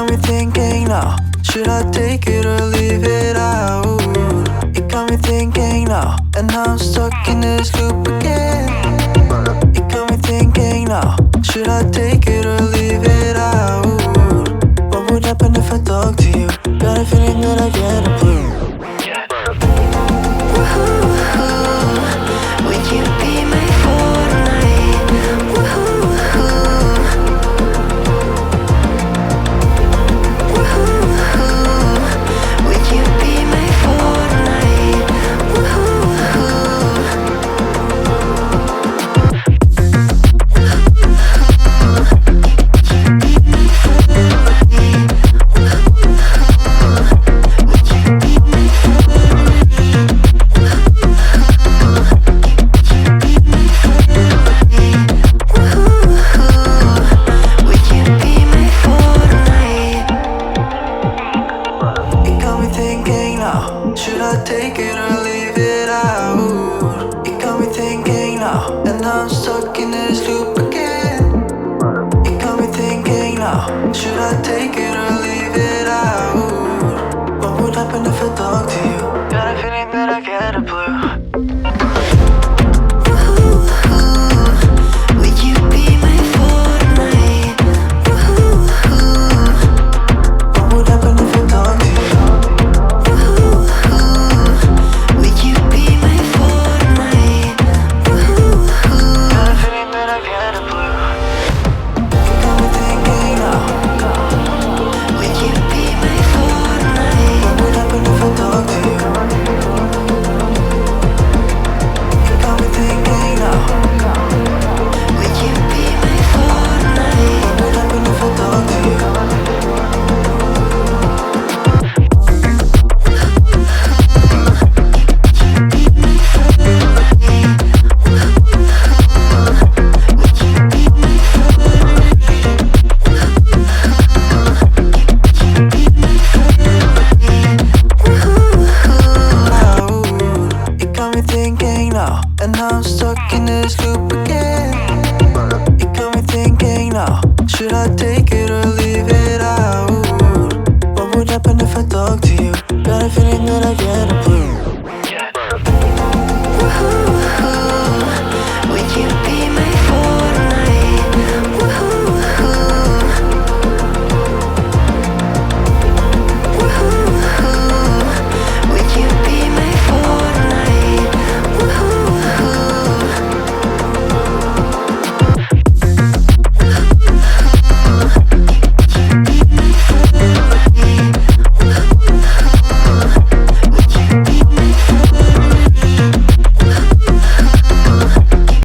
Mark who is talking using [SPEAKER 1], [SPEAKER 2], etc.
[SPEAKER 1] got me thinking now, should I take it or leave it out? It got me thinking now, and now I'm stuck in this loop again. It got me thinking now, should I take it or leave it out? What would happen if I talk to you? Got a feeling that I get a clue.
[SPEAKER 2] Would you be my Fortnite? Would you be my Fortnite?
[SPEAKER 1] Should I take it or leave it out? It got me thinking now, and now I'm stuck in this loop again. It got me thinking now, should I take it or leave it out? What would happen if I talk to you? Got a feeling that I get a blue.
[SPEAKER 2] Would you be my Fortnite?
[SPEAKER 1] What would happen if I talk to you?
[SPEAKER 2] Would you be my Fortnite?
[SPEAKER 1] Got a feeling that I get a blue. It got me thinking now.
[SPEAKER 2] Would you be my Fortnite?
[SPEAKER 1] What would happen if I talk to you? It got me thinking now.
[SPEAKER 2] Would you be my Fortnite?
[SPEAKER 1] What would happen if I talk to you? It got me thinking now, and now I'm stuck in this loop again. It got me thinking now, should I take